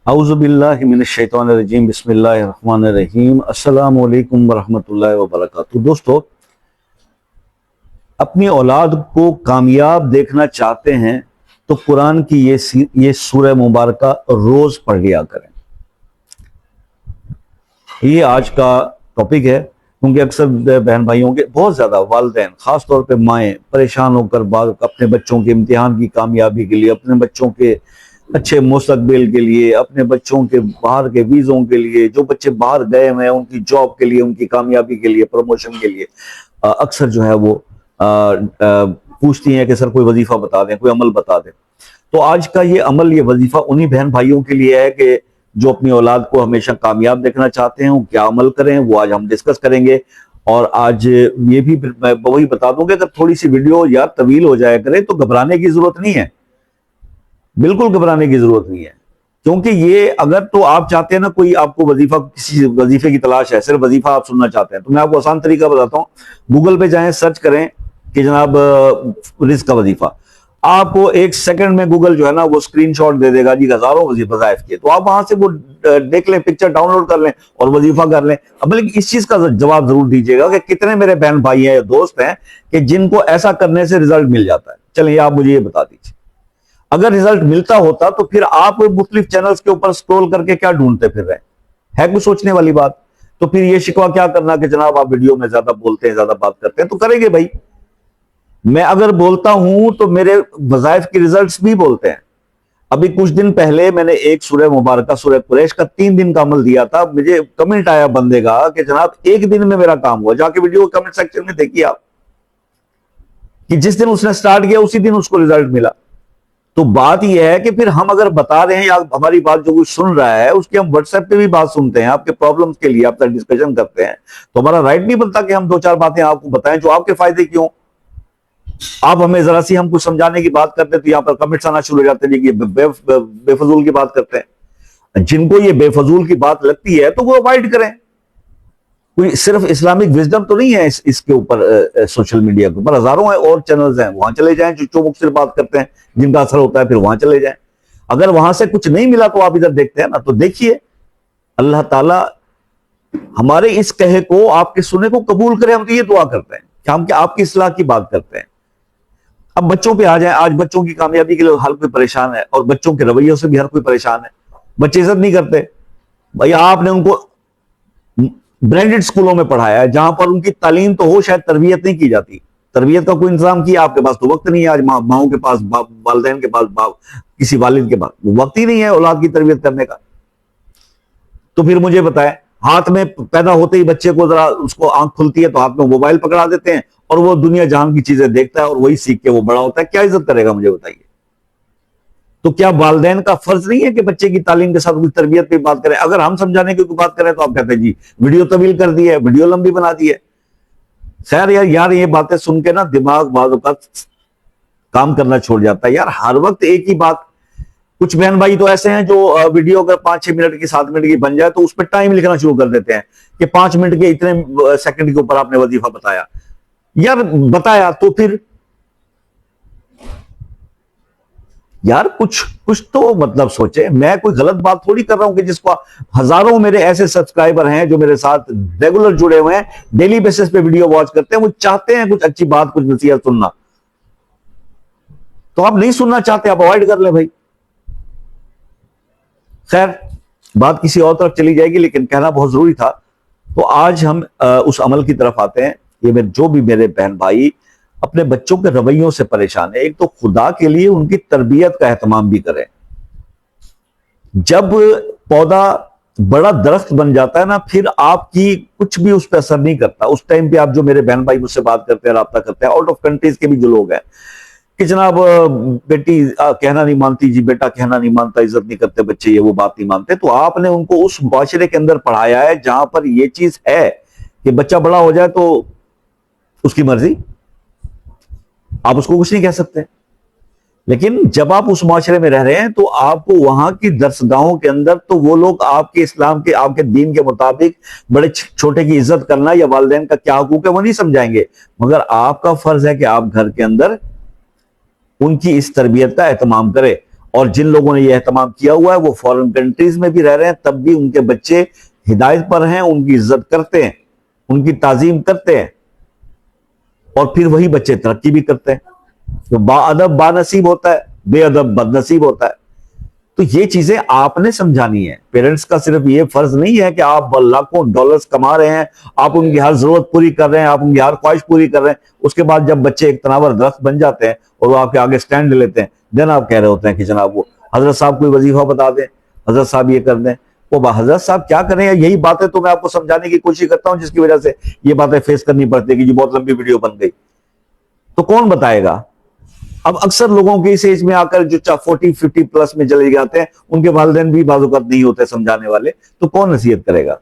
اعوذ باللہ من الشیطان الرجیم بسم اللہ الرحمن الرحیم السلام علیکم ورحمۃ اللہ وبرکاتہ۔ دوستو، اپنی اولاد کو کامیاب دیکھنا چاہتے ہیں تو قرآن کی یہ سورہ مبارکہ روز پڑھ لیا کریں۔ یہ آج کا ٹاپک ہے، کیونکہ اکثر بہن بھائیوں کے بہت زیادہ والدین، خاص طور پہ مائیں، پریشان ہو کر اپنے بچوں کے امتحان کی کامیابی کے لیے، اپنے بچوں کے اچھے مستقبل کے لیے، اپنے بچوں کے باہر کے ویزوں کے لیے، جو بچے باہر گئے ہیں ان کی جاب کے لیے، ان کی کامیابی کے لیے، پروموشن کے لیے اکثر جو ہے وہ پوچھتی ہیں کہ سر کوئی وظیفہ بتا دیں، کوئی عمل بتا دیں۔ تو آج کا یہ عمل، یہ وظیفہ انہی بہن بھائیوں کے لیے ہے کہ جو اپنی اولاد کو ہمیشہ کامیاب دیکھنا چاہتے ہیں، وہ کیا عمل کریں، وہ آج ہم ڈسکس کریں گے۔ اور آج یہ بھی میں وہی بتا دوں کہ اگر تھوڑی سی ویڈیو یا طویل ہو جائے کرے تو گھبرانے کی ضرورت نہیں ہے، بالکل گھبرانے کی ضرورت نہیں ہے، کیونکہ یہ اگر تو آپ چاہتے ہیں نا، کوئی آپ کو وظیفہ، کسی وظیفے کی تلاش ہے، صرف وظیفہ آپ سننا چاہتے ہیں، تو میں آپ کو آسان طریقہ بتاتا ہوں۔ گوگل پہ جائیں، سرچ کریں کہ جناب رزق کا وظیفہ، آپ کو ایک سیکنڈ میں گوگل جو ہے نا وہ اسکرین شاٹ دے دے گا جی ہزاروں وظائف کے، تو آپ وہاں سے وہ دیکھ لیں، پکچر ڈاؤن لوڈ کر لیں اور وظیفہ کر لیں۔ اب لیکن اس چیز کا جواب ضرور دیجیے گا کہ کتنے میرے بہن بھائی ہیں، دوست ہیں کہ جن کو ایسا کرنے سے رزلٹ مل جاتا ہے۔ چلیے آپ مجھے یہ بتا دیجیے، اگر رزلٹ ملتا ہوتا تو پھر آپ مختلف چینلز کے اوپر سکرول کر کے کیا ڈھونڈتے پھر رہے ہے؟ کوئی سوچنے والی بات؟ تو پھر یہ شکوہ کیا کرنا کہ جناب آپ ویڈیو میں زیادہ بولتے ہیں، زیادہ بات کرتے ہیں، تو کریں گے بھائی۔ میں اگر بولتا ہوں تو میرے وظائف کی ریزلٹس بھی بولتے ہیں۔ ابھی کچھ دن پہلے میں نے ایک سورہ مبارکہ، سورہ قریش کا 3 دن کا عمل دیا تھا۔ مجھے کمنٹ آیا بندے کا کہ جناب ایک دن میں میرا کام ہوا۔ جا کے ویڈیو کمنٹ سیکشن میں دیکھیے آپ کہ جس دن اس نے سٹارٹ کیا اسی دن اس کو ریزلٹ ملا۔ تو بات یہ ہے کہ پھر ہم اگر بتا رہے ہیں یا ہماری بات جو کوئی سن رہا ہے اس کی ہم واٹس ایپ پہ بھی بات سنتے ہیں، آپ کے پرابلمز کے لیے آپ کا ڈسکشن کرتے ہیں، تو ہمارا رائٹ نہیں بنتا کہ ہم 2-4 باتیں آپ کو بتائیں جو آپ کے فائدے کیوں۔ آپ ہمیں ذرا سی ہم کچھ سمجھانے کی بات کرتے ہیں تو یہاں پر کمنٹس آنا شروع ہو جاتے ہیں کہ بے فضول کی بات کرتے ہیں۔ جن کو یہ بے فضول کی بات لگتی ہے تو وہ اوائڈ کریں۔ کوئی صرف اسلامک وزڈم تو نہیں ہے اس کے اوپر، سوشل میڈیا کے اوپر ہزاروں ہیں اور چینلز ہیں، وہاں چلے جائیں جو مختلف بات کرتے ہیں، جن کا اثر ہوتا ہے، پھر وہاں چلے جائیں۔ اگر وہاں سے کچھ نہیں ملا تو آپ ادھر دیکھتے ہیں نا، تو دیکھیے اللہ تعالیٰ ہمارے اس کہے کو، آپ کے سنے کو قبول کرے۔ ہم تو یہ دعا کرتے ہیں کہ ہم آپ کی اصلاح کی بات کرتے ہیں۔ اب بچوں پہ آ جائیں۔ آج بچوں کی کامیابی کے لیے ہر کوئی پریشان ہے، اور بچوں کے رویوں سے بھی ہر کوئی پریشان ہے۔ بچے عزت نہیں کرتے بھائی، آپ نے ان کو برانڈڈ سکولوں میں پڑھایا ہے جہاں پر ان کی تعلیم تو ہو، شاید تربیت نہیں کی جاتی۔ تربیت کا کوئی انتظام کیا؟ آپ کے پاس تو وقت نہیں ہے۔ آج ماؤں کے پاس، والدین کے پاس، کسی والد کے پاس وقت ہی نہیں ہے اولاد کی تربیت کرنے کا۔ تو پھر مجھے بتائیں، ہاتھ میں پیدا ہوتے ہی بچے کو ذرا اس کو آنکھ کھلتی ہے تو ہاتھ میں موبائل پکڑا دیتے ہیں اور وہ دنیا جہان کی چیزیں دیکھتا ہے اور وہی سیکھ کے وہ بڑا ہوتا ہے۔ کیا عزت کرے گا مجھے بتائیے؟ تو کیا والدین کا فرض نہیں ہے کہ بچے کی تعلیم کے ساتھ کچھ تربیت پہ بات کریں؟ اگر ہم سمجھانے کی کوئی بات کریں تو آپ کہتے ہیں جی ویڈیو طویل کر دی ہے، ویڈیو لمبی بنا دی ہے۔ خیر یار یہ باتیں سن کے نا دماغ بعض اوقات کام کرنا چھوڑ جاتا ہے۔ یار ہر وقت ایک ہی بات۔ کچھ بہن بھائی تو ایسے ہیں جو ویڈیو اگر 5-6 منٹ کی، 7 منٹ کی بن جائے تو اس پہ ٹائم لکھنا شروع کر دیتے ہیں کہ 5 منٹ کے اتنے سیکنڈ کے اوپر آپ نے وظیفہ بتایا۔ یار بتایا تو پھر یار کچھ تو مطلب سوچے۔ میں کوئی غلط بات تھوڑی کر رہا ہوں کہ جس کو ہزاروں میرے ایسے سبسکرائبر ہیں جو میرے ساتھ ریگولر جڑے ہوئے ہیں، ڈیلی بیسس پہ ویڈیو واچ کرتے ہیں، وہ چاہتے ہیں کچھ اچھی بات، کچھ نصیحت سننا۔ تو آپ نہیں سننا چاہتے، آپ اوائڈ کر لیں بھائی۔ خیر بات کسی اور طرف چلی جائے گی، لیکن کہنا بہت ضروری تھا۔ تو آج ہم اس عمل کی طرف آتے ہیں۔ یہ جو بھی میرے بہن بھائی اپنے بچوں کے رویوں سے پریشان ہے، ایک تو خدا کے لیے ان کی تربیت کا اہتمام بھی کریں۔ جب پودا بڑا درخت بن جاتا ہے نا، پھر آپ کی کچھ بھی اس پہ اثر نہیں کرتا۔ اس ٹائم پہ آپ جو میرے بہن بھائی مجھ سے بات کرتے ہیں، رابطہ کرتے ہیں، آؤٹ آف کنٹریز کے بھی جو لوگ ہیں کہ جناب بیٹی کہنا نہیں مانتی، جی بیٹا کہنا نہیں مانتا، عزت نہیں کرتے بچے، یہ وہ بات نہیں مانتے، تو آپ نے ان کو اس معاشرے کے اندر پڑھایا ہے جہاں پر یہ چیز ہے کہ بچہ بڑا ہو جائے تو اس کی مرضی، آپ اس کو کچھ نہیں کہہ سکتے۔ لیکن جب آپ اس معاشرے میں رہ رہے ہیں تو آپ کو وہاں کی درسگاہوں کے اندر تو وہ لوگ آپ کے اسلام کے، آپ کے دین کے مطابق بڑے چھوٹے کی عزت کرنا یا والدین کا کیا حقوق ہے وہ نہیں سمجھائیں گے، مگر آپ کا فرض ہے کہ آپ گھر کے اندر ان کی اس تربیت کا اہتمام کرے۔ اور جن لوگوں نے یہ اہتمام کیا ہوا ہے وہ فورن کنٹریز میں بھی رہ رہے ہیں، تب بھی ان کے بچے ہدایت پر ہیں، ان کی عزت کرتے ہیں، ان کی تعظیم کرتے ہیں، اور پھر وہی بچے ترقی بھی کرتے ہیں۔ تو با ادب با نصیب ہوتا ہے، بے ادب بد نصیب ہوتا ہے۔ تو یہ چیزیں آپ نے سمجھانی ہے۔ پیرنٹس کا صرف یہ فرض نہیں ہے کہ آپ لاکھوں ڈالرز کما رہے ہیں، آپ ان کی ہر ضرورت پوری کر رہے ہیں، آپ ان کی ہر خواہش پوری کر رہے ہیں، اس کے بعد جب بچے ایک تناور درخت بن جاتے ہیں اور وہ آپ کے آگے سٹینڈ لے لیتے ہیں، دین آپ کہہ رہے ہوتے ہیں کہ جناب وہ حضرت صاحب کوئی وظیفہ بتا دیں، حضرت صاحب یہ کر دیں۔ وہ حضرت صاحب کیا کریں؟ یہی باتیں تو میں آپ کو سمجھانے کی کوشش کرتا ہوں، جس کی وجہ سے یہ باتیں فیس کرنی پڑتی ہے کہ یہ بہت لمبی ویڈیو بن گئی۔ تو کون بتائے گا؟ اب اکثر لوگوں کے اس ایج میں آ کر جو 40-50 پلس میں چلے جاتے ہیں، ان کے والدین بھی بعض اوقات نہیں ہوتے سمجھانے والے، تو کون نصیحت کرے گا؟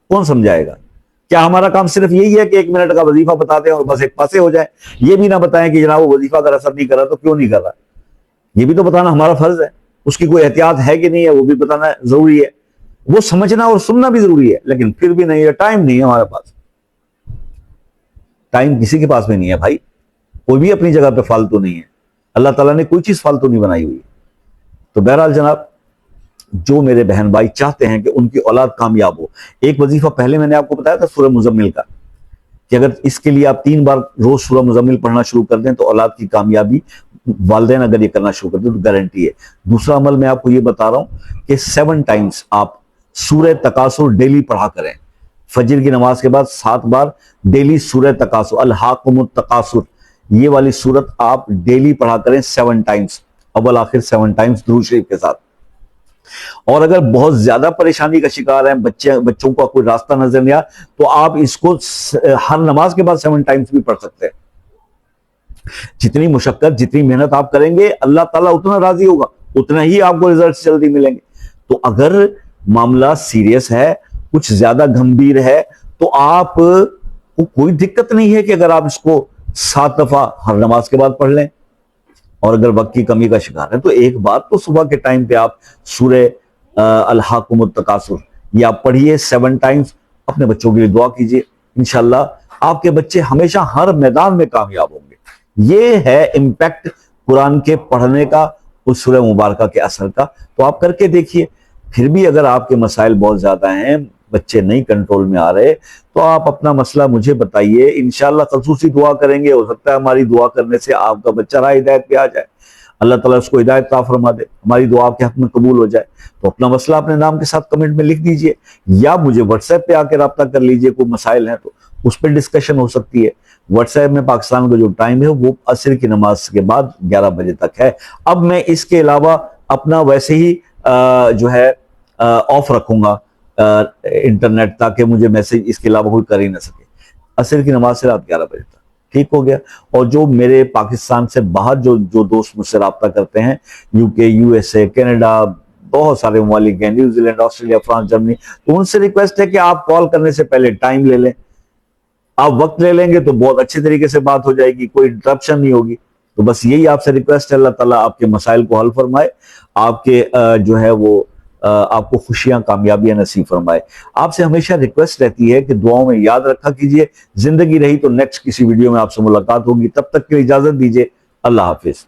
کون سمجھائے گا؟ کیا ہمارا کام صرف یہی ہے کہ 1 منٹ کا وظیفہ بتا دیں اور بس ایک پاسے ہو جائے؟ یہ بھی نہ بتائیں کہ جناب وہ وظیفہ اگر اثر نہیں کر رہا تو کیوں نہیں کر رہا؟ یہ بھی تو بتانا ہمارا فرض ہے۔ اس کی کوئی احتیاط ہے کہ نہیں ہے وہ بھی بتانا ضروری ہے۔ وہ سمجھنا اور سننا بھی ضروری ہے، لیکن پھر بھی نہیں ہے، ٹائم نہیں ہے ہمارے پاس۔ ٹائم کسی کے پاس میں نہیں ہے بھائی، کوئی بھی اپنی جگہ پہ فالتو نہیں ہے۔ اللہ تعالیٰ نے کوئی چیز فالتو نہیں بنائی ہوئی۔ تو بہرحال جناب، جو میرے بہن بھائی چاہتے ہیں کہ ان کی اولاد کامیاب ہو، ایک وظیفہ پہلے میں نے آپ کو بتایا تھا سورہ مزمل کا، کہ اگر اس کے لیے آپ 3 بار روز سورہ مزمل پڑھنا شروع کر دیں تو اولاد کی کامیابی، والدین اگر یہ کرنا شروع کر دیں تو گارنٹی ہے۔ دوسرا عمل میں آپ کو یہ بتا رہا ہوں کہ 7 ٹائمز آپ سورہ تکاثر ڈیلی پڑھا کریں۔ فجر کی نماز کے بعد 7 بار ڈیلی سورہ تکاثر، الہاکم التکاثر، یہ والی سورت آپ ڈیلی پڑھا کریں 7 ٹائمز، اول آخر 7 ٹائمز درود شریف کے ساتھ۔ اور اگر بہت زیادہ پریشانی کا شکار ہیں، بچوں کو کوئی راستہ نظر نہیں آیا، تو آپ اس کو ہر نماز کے بعد 7 ٹائمز بھی پڑھ سکتے ہیں۔ جتنی مشقت، جتنی محنت آپ کریں گے، اللہ تعالیٰ اتنا راضی ہوگا، اتنا ہی آپ کو رزلٹ جلدی ملیں گے۔ تو اگر معاملہ سیریس ہے، کچھ زیادہ گھمبیر ہے، تو آپ کو کوئی دقت نہیں ہے کہ اگر آپ اس کو 7 دفعہ ہر نماز کے بعد پڑھ لیں۔ اور اگر وقت کی کمی کا شکار ہے تو ایک بار تو صبح کے ٹائم پہ آپ سورہ الہاکم التکاثر یہ آپ پڑھیے 7 ٹائمز، اپنے بچوں کے لیے دعا کیجیے، انشاءاللہ آپ کے بچے ہمیشہ ہر میدان میں کامیاب ہوں گے۔ یہ ہے امپیکٹ قرآن کے پڑھنے کا، اس سورہ مبارکہ کے اثر کا۔ تو آپ کر کے دیکھیے۔ پھر بھی اگر آپ کے مسائل بہت زیادہ ہیں، بچے نہیں کنٹرول میں آ رہے، تو آپ اپنا مسئلہ مجھے بتائیے، انشاءاللہ خصوصی دعا کریں گے۔ ہو سکتا ہے ہماری دعا کرنے سے آپ کا بچہ راہ ہدایت پہ آ جائے، اللہ تعالیٰ اس کو ہدایت عطا فرما دے، ہماری دعا آپ کے حق میں قبول ہو جائے۔ تو اپنا مسئلہ اپنے نام کے ساتھ کمنٹ میں لکھ دیجئے، یا مجھے واٹس ایپ پہ آ کے رابطہ کر لیجئے۔ کوئی مسائل ہیں تو اس پہ ڈسکشن ہو سکتی ہے۔ واٹس ایپ میں پاکستان کا جو ٹائم ہے وہ عصر کی نماز کے بعد 11 بجے تک ہے۔ اب میں اس کے علاوہ اپنا ویسے ہی جو ہے آف رکھوں گا انٹرنیٹ، تاکہ مجھے میسج اس کے علاوہ کوئی کر ہی نہ سکے۔ عصر کی نماز سے رات 11 بجے تک، ٹھیک ہو گیا۔ اور جو میرے پاکستان سے باہر جو دوست مجھ سے رابطہ کرتے ہیں، UK، USA، کینیڈا، بہت سارے ممالک ہیں، New Zealand, Australia, France, Germany, تو ان سے ریکویسٹ ہے کہ آپ کال کرنے سے پہلے ٹائم لے لیں۔ آپ وقت لے لیں گے تو بہت اچھے طریقے سے بات ہو جائے گی، کوئی انٹرپشن نہیں ہوگی۔ تو بس یہی آپ سے ریکویسٹ ہے، اللہ تعالیٰ آپ کے مسائل کو حل فرمائے، آپ کے جو ہے وہ آپ کو خوشیاں، کامیابیاں نصیب فرمائے۔ آپ سے ہمیشہ ریکویسٹ رہتی ہے کہ دعاؤں میں یاد رکھا کیجئے۔ زندگی رہی تو نیکسٹ کسی ویڈیو میں آپ سے ملاقات ہوگی، تب تک کے لیے اجازت دیجئے۔ اللہ حافظ۔